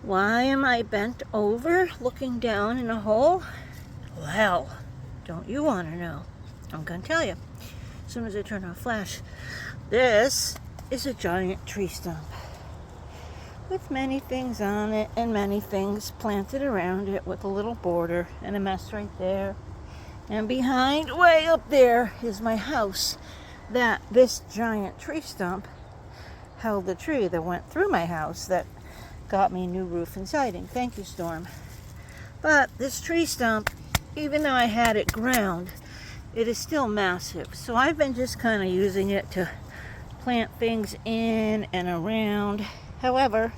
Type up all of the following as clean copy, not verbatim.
Why am I bent over looking down in a hole? Well, don't you want to know? I'm going to tell you as soon as I turn off flash. This is a giant tree stump with many things on it and many things planted around it with a little border and a mess right there. And behind, way up there, is my house. This giant tree stump held the tree that went through my house that got me a new roof and siding. Thank you, Storm. But this tree stump, even though I had it ground, it is still massive. So I've been just kind of using it to plant things in and around. However,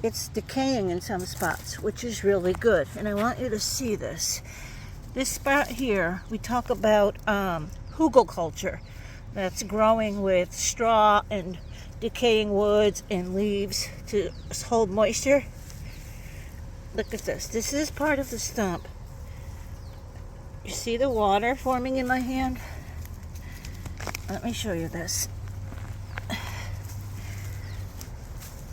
it's decaying in some spots, which is really good. And I want you to see this. This spot here, we talk about hugelkultur. That's growing with straw and decaying woods and leaves to hold moisture. Look at this. This is part of the stump. You see the water forming in my hand? Let me show you this.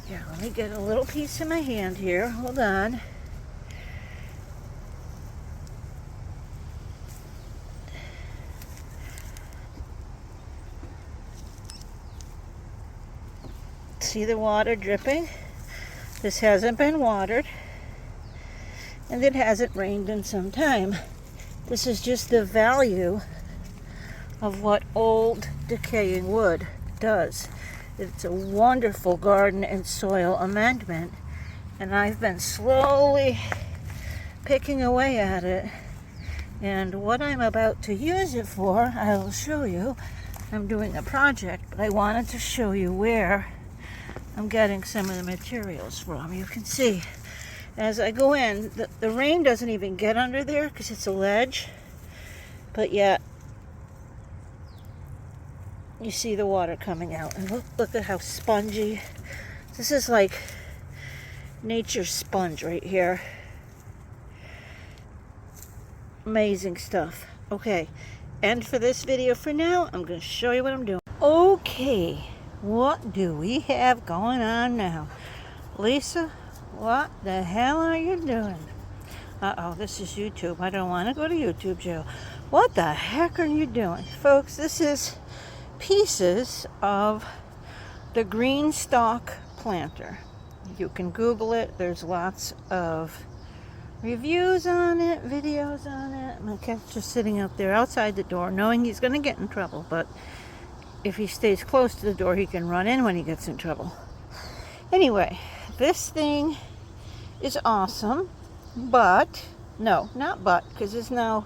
Here, let me get a little piece in my hand here. Hold on. See the water dripping? This hasn't been watered, and it hasn't rained in some time. This is just the value of what old decaying wood does. It's a wonderful garden and soil amendment, and I've been slowly picking away at it. And what I'm about to use it for, I will show you. I'm doing a project, but I wanted to show you where I'm getting some of the materials from. You can see as I go in, the rain doesn't even get under there because it's a ledge, but yet you see the water coming out. And look at how spongy. This is like nature's sponge right here. Amazing stuff. Okay, and for this video for now, I'm going to show you what I'm doing. Okay. What do we have going on now? Lisa, what the hell are you doing? Uh-oh, this is YouTube. I don't want to go to YouTube jail. What the heck are you doing? Folks, this is pieces of the Greenstock Planter. You can Google it. There's lots of reviews on it, videos on it. My cat's just sitting out there outside the door, knowing he's going to get in trouble, but if he stays close to the door, he can run in when he gets in trouble. Anyway, this thing is awesome, but, no, not but, because there's no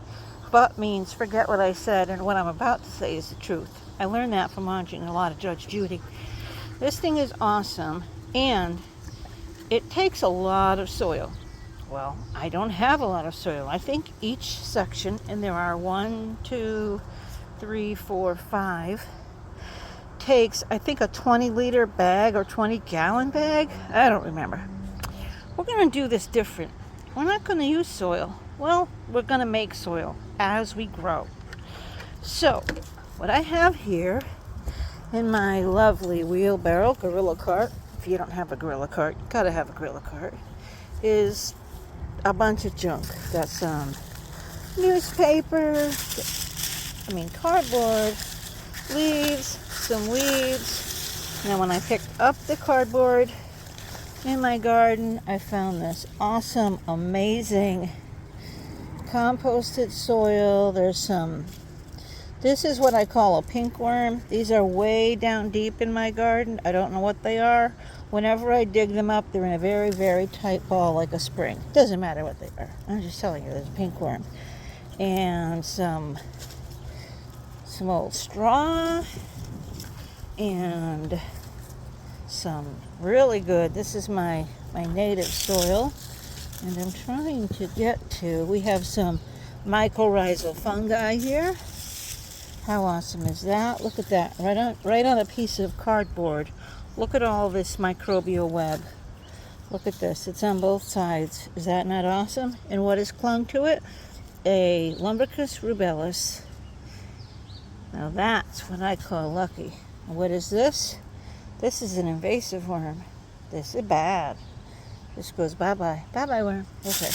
but means forget what I said, and what I'm about to say is the truth. I learned that from watching a lot of Judge Judy. This thing is awesome, and it takes a lot of soil. Well, I don't have a lot of soil. I think each section, and there are 1, 2, 3, 4, 5, takes, I think, a 20-liter bag or 20-gallon bag. I don't remember. We're going to do this different. We're not going to use soil. Well, we're going to make soil as we grow. So, what I have here in my lovely wheelbarrow, gorilla cart, if you don't have a gorilla cart, you got to have a gorilla cart, is a bunch of junk. Got some newspaper, cardboard, leaves, some weeds. Now when I picked up the cardboard in my garden, I found this awesome, amazing composted soil. This is what I call a pink worm. These are way down deep in my garden. I don't know what they are. Whenever I dig them up, they're in a very, very tight ball like a spring. Doesn't matter what they are. I'm just telling you, there's a pink worm. And some old straw, and some really good, this is my native soil, and I'm trying to get to, we have some mycorrhizal fungi here. How awesome is that? Look at that, right on a piece of cardboard. Look at all this microbial web. Look at this, it's on both sides. Is that not awesome? And what is clung to it? A Lumbricus rubellus. Now that's what I call lucky. What is this? This is an invasive worm. This is bad. This goes bye-bye. Bye-bye, worm. Okay.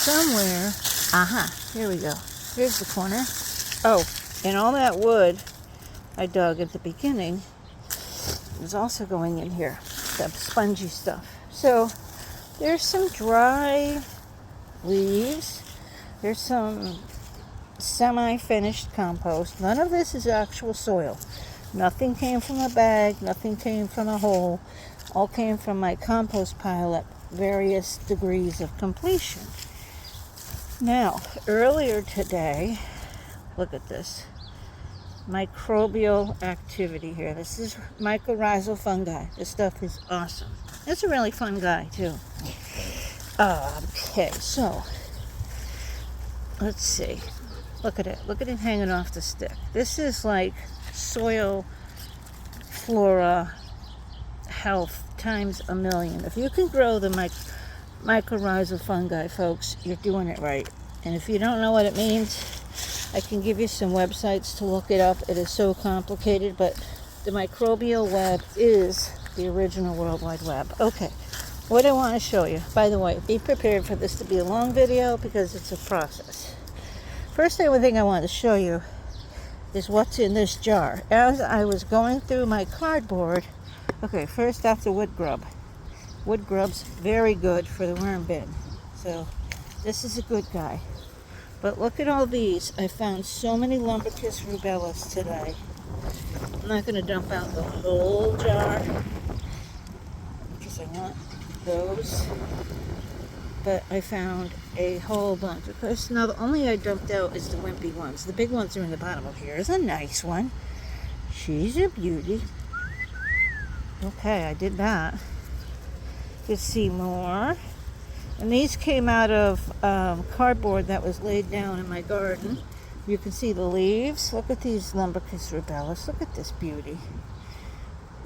Somewhere, here we go. Here's the corner. Oh, and all that wood I dug at the beginning is also going in here. That spongy stuff. So there's some dry leaves. There's some semi-finished compost. None of this is actual soil. Nothing came from a bag. Nothing came from a hole. All came from my compost pile at various degrees of completion. Now, earlier today, look at this. Microbial activity here. This is mycorrhizal fungi. This stuff is awesome. It's a really fun guy, too. Okay, so let's see. Look at it. Look at it hanging off the stick. This is like soil flora health times a million. If you can grow the mycorrhizal fungi, folks, you're doing it right. And if you don't know what it means, I can give you some websites to look it up. It is so complicated, but the microbial web is the original World Wide Web. Okay, what I want to show you, by the way, be prepared for this to be a long video because it's a process. First thing I want to show you is what's in this jar. As I was going through my cardboard, okay, first that's a wood grub. Wood grub's very good for the worm bin. So this is a good guy. But look at all these. I found so many Lumbricus rubellus today. I'm not going to dump out the whole jar because I want those. But I found a whole bunch. Of course, now the only I dumped out is the wimpy ones. The big ones are in the bottom of here. Here's a nice one. She's a beauty. Okay, I did that. You see more. And these came out of cardboard that was laid down in my garden. You can see the leaves. Look at these Lumbricus rubellus. Look at this beauty.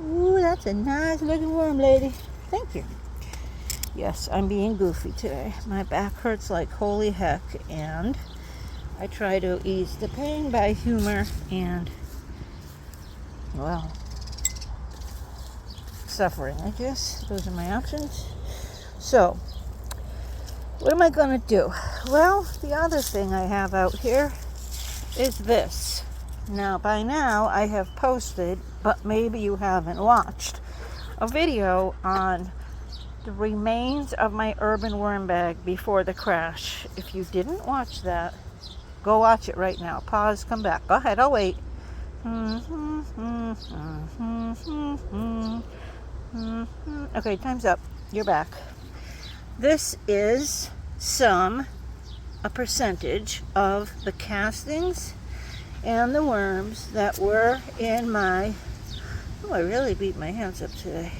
Ooh, that's a nice looking worm, lady. Thank you. Yes, I'm being goofy today. My back hurts like holy heck, and I try to ease the pain by humor and, well, suffering, I guess. Those are my options. So, what am I going to do? Well, the other thing I have out here is this. Now, by now, I have posted, but maybe you haven't watched, a video on the remains of my urban worm bag before the crash. If you didn't watch that, go watch it right now. Pause, come back. Go ahead, I'll wait. Okay, time's up. You're back. This is a percentage of the castings and the worms that were in my, I really beat my hands up today,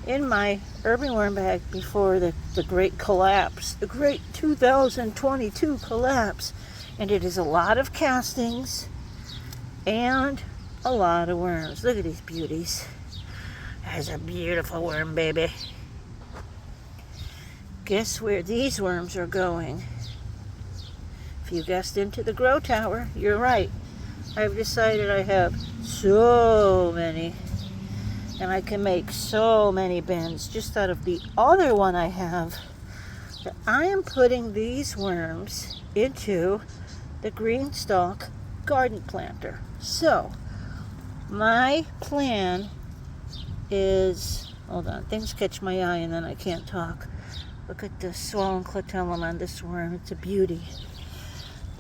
in my urban worm bag before the great collapse, the great 2022 collapse. And it is a lot of castings and a lot of worms. Look at these beauties. That's a beautiful worm, baby. Guess where these worms are going? If you guessed into the grow tower, you're right. I've decided I have so many, and I can make so many bins just out of the other one I have, that I am putting these worms into the Greenstock garden planter. So, my plan is, hold on, things catch my eye and then I can't talk. Look at the swollen clitellum on this worm. It's a beauty.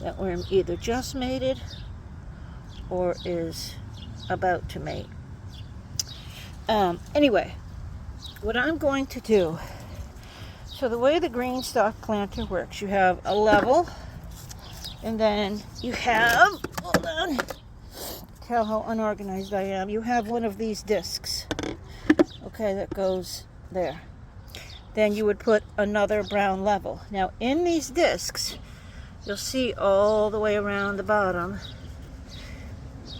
That worm either just mated or is about to mate. Anyway, what I'm going to do, so the way the Greenstock planter works, you have a level, and then you have, hold on, tell how unorganized I am, you have one of these discs, okay, that goes there. Then you would put another brown level. Now in these discs, you'll see all the way around the bottom,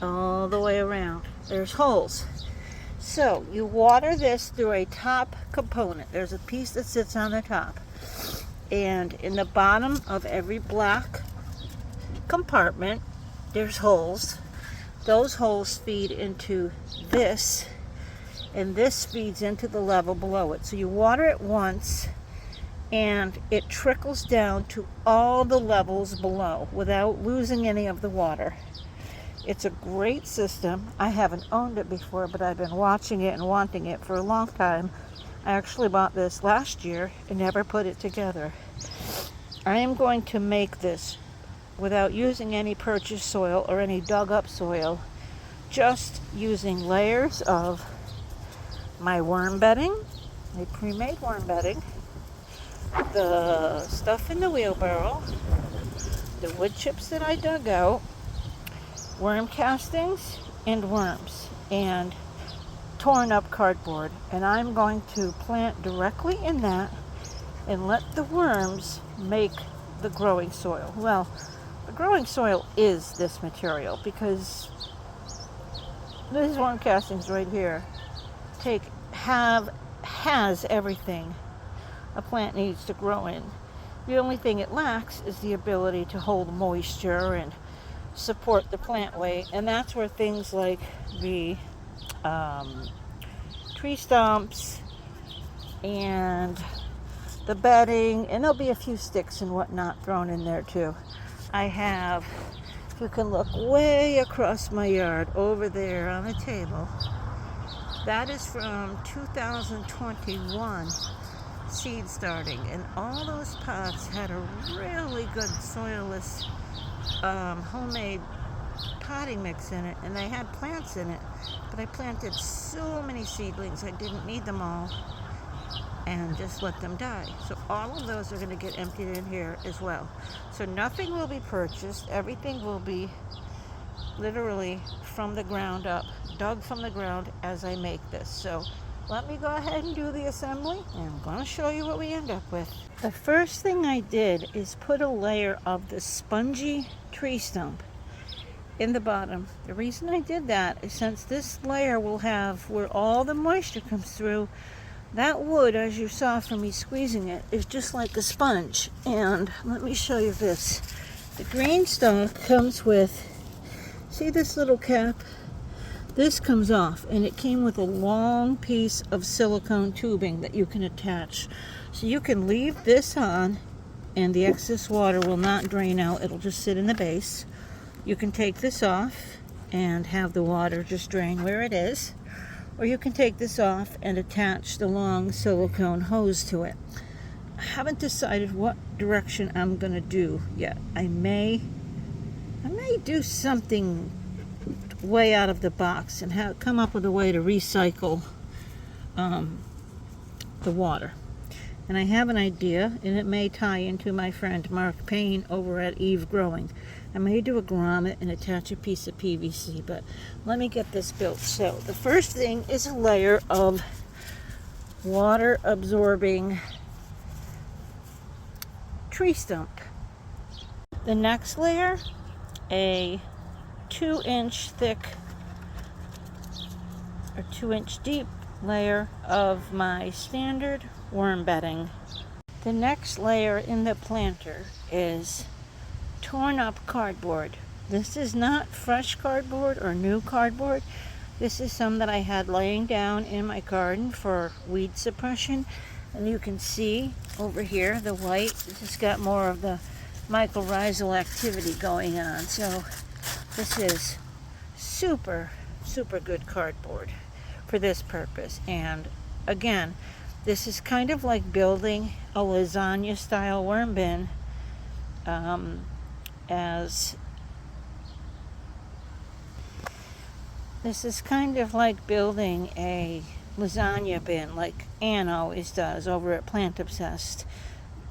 all the way around, there's holes. So you water this through a top component. There's a piece that sits on the top. And in the bottom of every black compartment, there's holes. Those holes feed into this. and this feeds into the level below it. So you water it once, and it trickles down to all the levels below without losing any of the water. It's a great system. I haven't owned it before, but I've been watching it and wanting it for a long time. I actually bought this last year and never put it together. I am going to make this without using any purchased soil or any dug up soil, just using layers of my worm bedding, my pre-made worm bedding, the stuff in the wheelbarrow, the wood chips that I dug out, worm castings and worms, and torn up cardboard. And I'm going to plant directly in that and let the worms make the growing soil. Well, the growing soil is this material, because these worm castings right here has everything a plant needs to grow in. The only thing it lacks is the ability to hold moisture and support the plant weight, and that's where things like the tree stumps and the bedding, and there'll be a few sticks and whatnot thrown in there too. I have, if you can look way across my yard over there on the table, that is from 2021 seed starting, and all those pots had a really good soilless homemade potting mix in it, and they had plants in it, but I planted so many seedlings I didn't need them all and just let them die. So all of those are going to get emptied in here as well. So nothing will be purchased. Everything will be literally from the ground up, dug from the ground as I make this. So let me go ahead and do the assembly, and I'm going to show you what we end up with. The first thing I did is put a layer of the spongy tree stump in the bottom. The reason I did that is since this layer will have where all the moisture comes through, that wood, as you saw from me squeezing it, is just like a sponge. And let me show you this. The Greenstock comes with, see this little cap? This comes off, and it came with a long piece of silicone tubing that you can attach. So you can leave this on, and the excess water will not drain out. It'll just sit in the base. You can take this off and have the water just drain where it is. Or you can take this off and attach the long silicone hose to it. I haven't decided what direction I'm going to do yet. I may do something way out of the box and come up with a way to recycle the water. And I have an idea, and it may tie into my friend Mark Payne over at Eve Growing. I may do a grommet and attach a piece of PVC, but let me get this built. So the first thing is a layer of water absorbing tree stump. The next layer, a 2-inch thick or 2-inch deep layer of my standard worm bedding. The next layer in the planter is torn up cardboard. This is not fresh cardboard or new cardboard. This is some that I had laying down in my garden for weed suppression. And you can see over here the white. This has got more of the mycorrhizal activity going on. So this is super, super good cardboard for this purpose. And again, this is kind of like building a lasagna style worm bin, this is kind of like building a lasagna bin like Ann always does over at Plant Obsessed.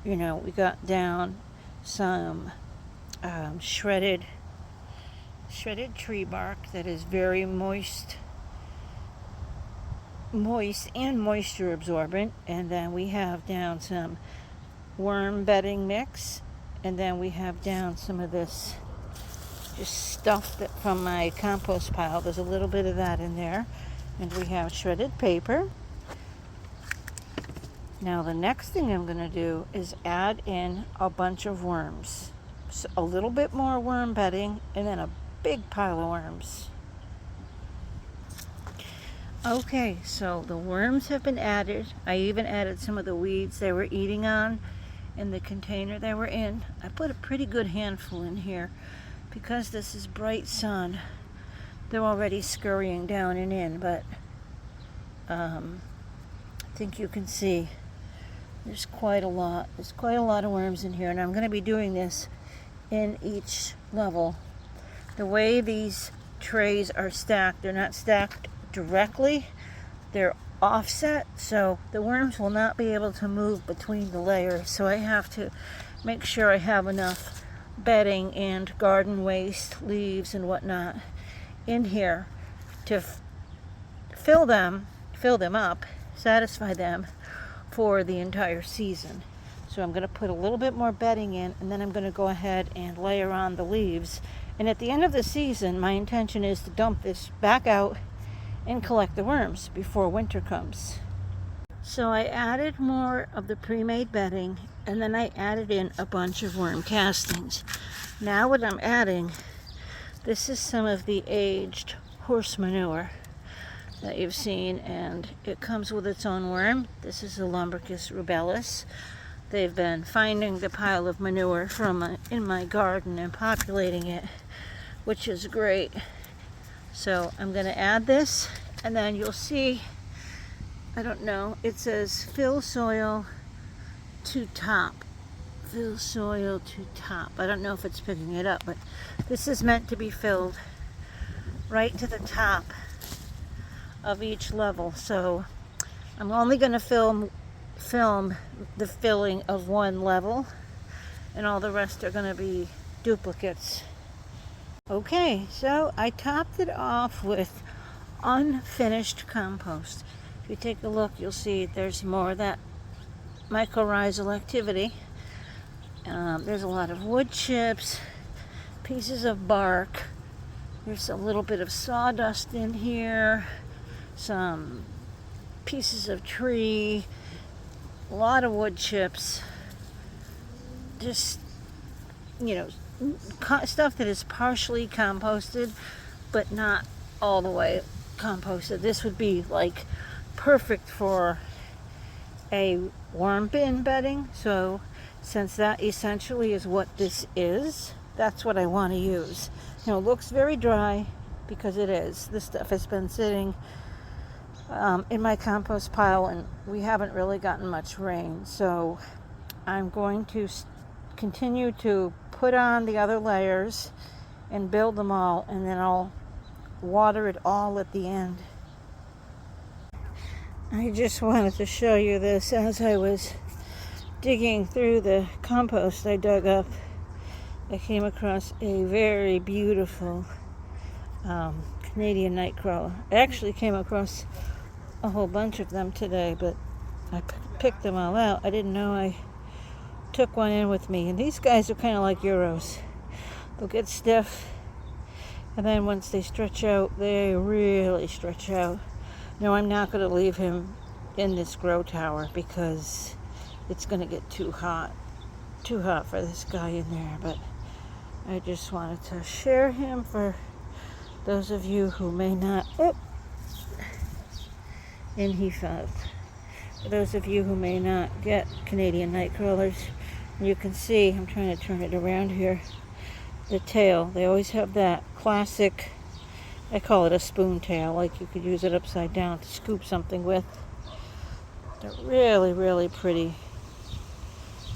You know, we got down some shredded tree bark that is very moist and moisture absorbent, and then we have down some worm bedding mix, and then we have down some of this just stuff that from my compost pile. There's a little bit of that in there, and we have shredded paper. Now the next thing I'm going to do is add in a bunch of worms. So a little bit more worm bedding, and then a big pile of worms. Okay, so the worms have been added. I even added some of the weeds they were eating on in the container they were in. I put a pretty good handful in here because this is bright sun. They're already scurrying down and in, but I think you can see there's quite a lot. There's quite a lot of worms in here, and I'm going to be doing this in each level. The way these trays are stacked, they're not stacked directly, they're offset, so the worms will not be able to move between the layers. So I have to make sure I have enough bedding and garden waste, leaves and whatnot in here to fill them up, satisfy them for the entire season. So I'm going to put a little bit more bedding in, and then I'm going to go ahead and layer on the leaves. And at the end of the season, my intention is to dump this back out and collect the worms before winter comes. So I added more of the pre-made bedding, and then I added in a bunch of worm castings. Now what I'm adding, this is some of the aged horse manure that you've seen, and it comes with its own worm. This is the Lumbricus rubellus. They've been finding the pile of manure from in my garden and populating it, which is great. So I'm going to add this, and then you'll see, I don't know, it says fill soil to top. Fill soil to top. I don't know if it's picking it up, but this is meant to be filled right to the top of each level. So I'm only going to film the filling of one level, and all the rest are going to be duplicates. Okay, so I topped it off with unfinished compost. If you take a look, you'll see there's more of that mycorrhizal activity. There's a lot of wood chips, pieces of bark. There's a little bit of sawdust in here, some pieces of tree, a lot of wood chips, just, you know, stuff that is partially composted but not all the way composted. This would be like perfect for a worm bin bedding. So since that essentially is what this is, that's what I want to use. You know, it looks very dry because it is. This stuff has been sitting in my compost pile, and we haven't really gotten much rain. So I'm going to continue to put on the other layers and build them all, and then I'll water it all at the end. I just wanted to show you this. As I was digging through the compost I dug up, I came across a very beautiful Canadian nightcrawler. I actually came across a whole bunch of them today, but I picked them all out. I didn't know I took one in with me. And these guys are kind of like Euros. They'll get stiff, and then once they stretch out, they really stretch out. No, I'm not going to leave him in this grow tower because it's going to get too hot for this guy in there. But I just wanted to share him for those of you who may not. Oh, and he fell. For those of you who may not get Canadian nightcrawlers, you can see, I'm trying to turn it around here, the tail. They always have that classic, I call it a spoon tail, like you could use it upside down to scoop something with. They're really, really pretty,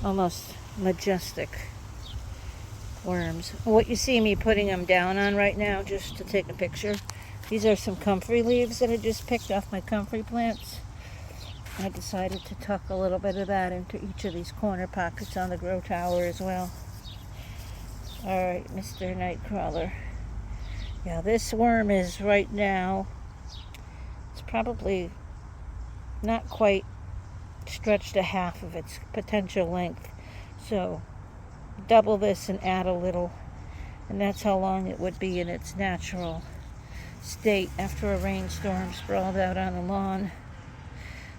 almost majestic worms. What you see me putting them down on right now, just to take a picture, these are some comfrey leaves that I just picked off my comfrey plants. I decided to tuck a little bit of that into each of these corner pockets on the grow tower as well. Alright, Mr. Nightcrawler. Yeah, this worm is right now, it's probably not quite stretched to half of its potential length. So double this and add a little, and that's how long it would be in its natural state after a rainstorm sprawled out on the lawn.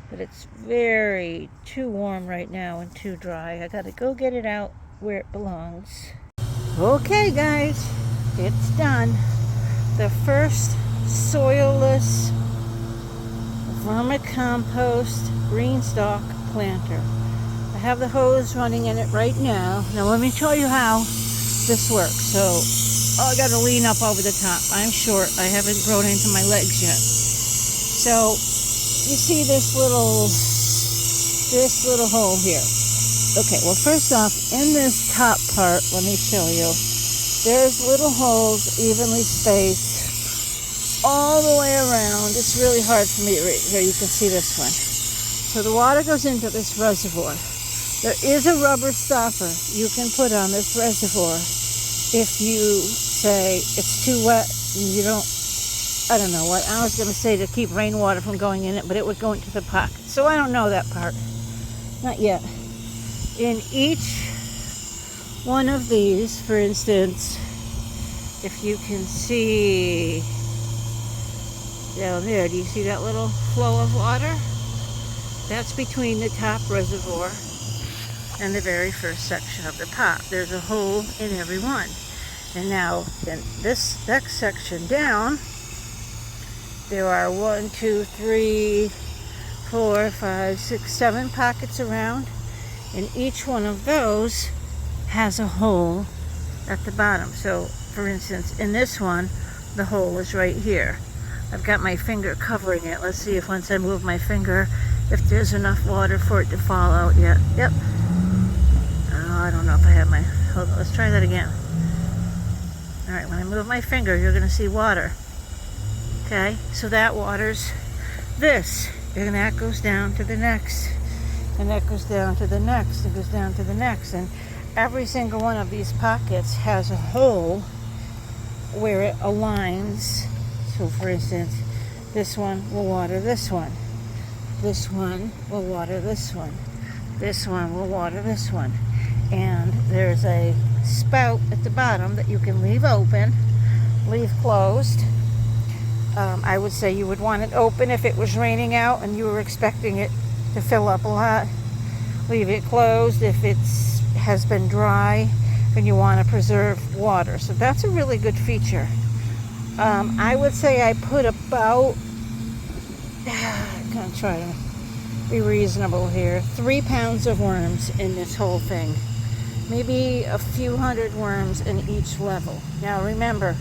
But it's very too warm right now and too dry. I gotta go get it out where it belongs. Okay guys, it's done. The first soilless vermicompost Greenstock Planter. I have the hose running in it right now. Now let me show you how this works. So, I gotta lean up over the top. I'm short. I haven't grown into my legs yet. So, you see this little hole here. Okay, well first off, in this top part, let me show you. There's little holes evenly spaced all the way around. It's really hard for me to read. Here, you can see this one. So the water goes into this reservoir. There is a rubber stopper you can put on this reservoir if you say it's too wet and you don't, I don't know what. I was going to say to keep rainwater from going in it, but it would go into the pocket. So I don't know that part. Not yet. In each one of these, for instance, if you can see down there, do you see that little flow of water? That's between the top reservoir and the very first section of the pot. There's a hole in every one. And now, in this next section down, there are 1, 2, 3, 4, 5, 6, 7 pockets around. And each one of those has a hole at the bottom. So, for instance, in this one, the hole is right here. I've got my finger covering it. Let's see if once I move my finger, if there's enough water for it to fall out yet. Yep. Oh, I don't know if I have my, hold on, let's try that again. All right, when I move my finger, you're gonna see water. Okay, so that waters this, and that goes down to the next, and that goes down to the next, and goes down to the next, and every single one of these pockets has a hole where it aligns. So for instance, this one will water this one. This one will water this one. This one will water this one. And there's a spout at the bottom that you can leave open, leave closed. I would say you would want it open if it was raining out and you were expecting it to fill up a lot. Leave it closed if it has been dry and you want to preserve water. So that's a really good feature. I would say I put about, I'm going to try to be reasonable here, 3 pounds of worms in this whole thing. Maybe a few hundred worms in each level. Now remember,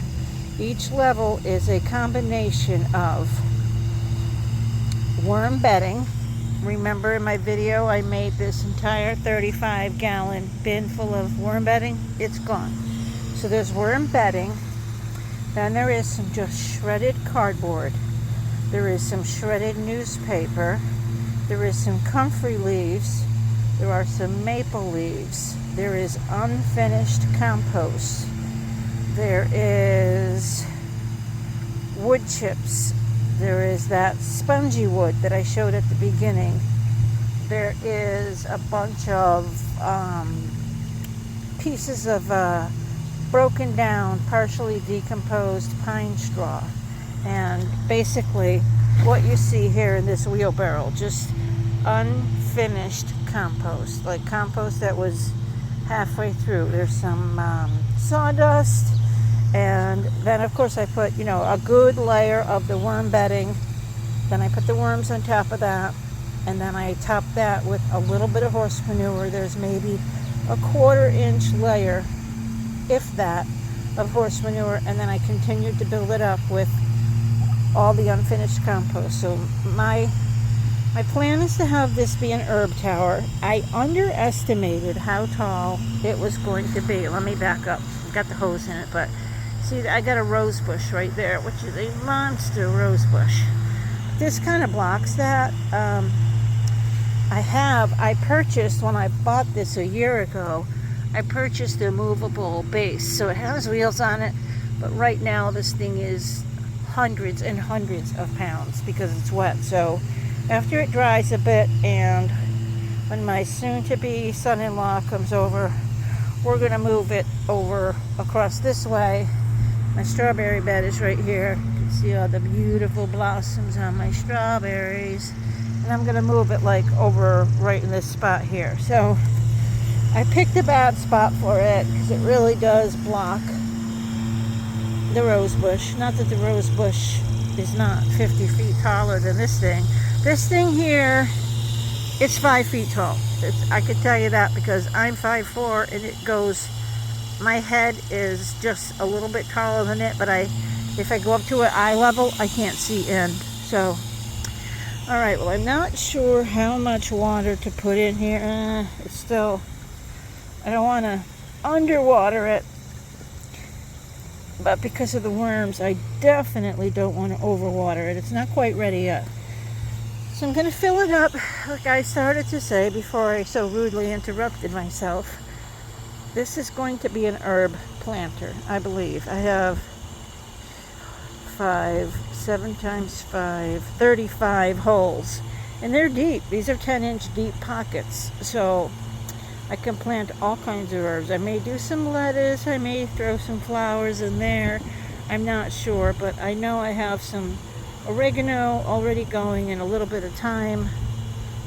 each level is a combination of worm bedding. Remember in my video I made this entire 35-gallon bin full of worm bedding? It's gone. So there's worm bedding. Then there is some just shredded cardboard. There is some shredded newspaper. There is some comfrey leaves. There are some maple leaves. There is unfinished compost. There is wood chips. There is that spongy wood that I showed at the beginning. There is a bunch of pieces of broken down, partially decomposed pine straw. And basically what you see here in this wheelbarrow, just unfinished compost, like compost that was halfway through. There's some sawdust, and then of course I put, a good layer of the worm bedding. Then I put the worms on top of that, and then I top that with a little bit of horse manure. There's maybe a 1/4-inch layer, if that, of horse manure, and then I continued to build it up with all the unfinished compost. So my plan is to have this be an herb tower. I underestimated how tall it was going to be. Let me back up. I've got the hose in it, but see, I got a rose bush right there, which is a monster rose bush. This kind of blocks that. I purchased, when I bought this a year ago, I purchased a movable base. So it has wheels on it, but right now this thing is hundreds and hundreds of pounds because it's wet. So after it dries a bit, and when my soon-to-be son-in-law comes over, we're going to move it over across this way. My strawberry bed is right here. You can see all the beautiful blossoms on my strawberries. And I'm going to move it like over right in this spot here. So I picked a bad spot for it because it really does block the rose bush. Not that the rose bush is not 50 feet taller than this thing, This thing here, it's 5 feet tall. I can tell you that because I'm 5'4", and it goes, my head is just a little bit taller than it, but if I go up to an eye level, I can't see in. So, all right, well, I'm not sure how much water to put in here. It's still, I don't want to underwater it, but because of the worms, I definitely don't want to overwater it. It's not quite ready yet. So I'm going to fill it up, like I started to say before I so rudely interrupted myself. This is going to be an herb planter, I believe. I have 7 times 5, 35 holes. And they're deep. These are 10-inch deep pockets. So I can plant all kinds of herbs. I may do some lettuce. I may throw some flowers in there. I'm not sure, but I know I have some oregano already going in a little bit of thyme.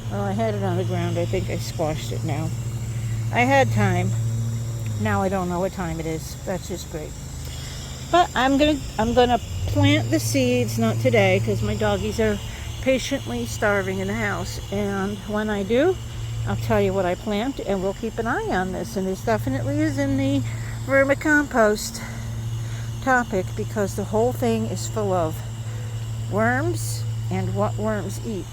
Well, I had it on the ground. I think I squashed it now. I had thyme. Now I don't know what time it is. That's just great. But I'm gonna plant the seeds, not today, because my doggies are patiently starving in the house. And when I do, I'll tell you what I plant, and we'll keep an eye on this. And this definitely is in the vermicompost topic, because the whole thing is full of worms and what worms eat.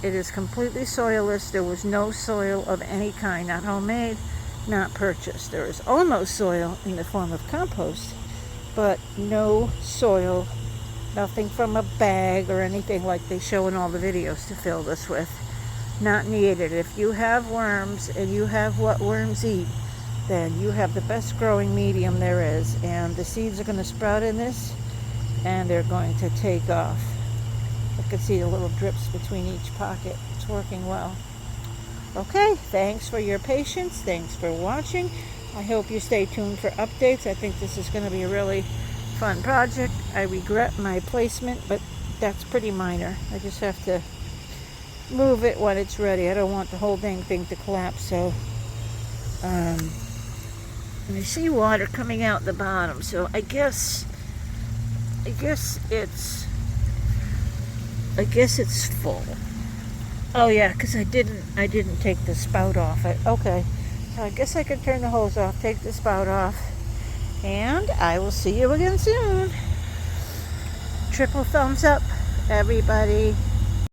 It is completely soilless. There was no soil of any kind, not homemade, not purchased. There is almost soil in the form of compost, but no soil, nothing from a bag or anything like they show in all the videos to fill this with. Not needed. If you have worms and you have what worms eat, then you have the best growing medium there is, and the seeds are going to sprout in this, and they're going to take off. I can see the little drips between each pocket. It's working well. Okay, thanks for your patience. Thanks for watching. I hope you stay tuned for updates. I think this is going to be a really fun project. I regret my placement, but that's pretty minor. I just have to move it when it's ready. I don't want the whole dang thing to collapse. So, and I see water coming out the bottom. So I guess it's full. Oh yeah, because I didn't take the spout off it. Okay, so I guess I could turn the hose off, take the spout off, and I will see you again soon. Triple thumbs up, everybody.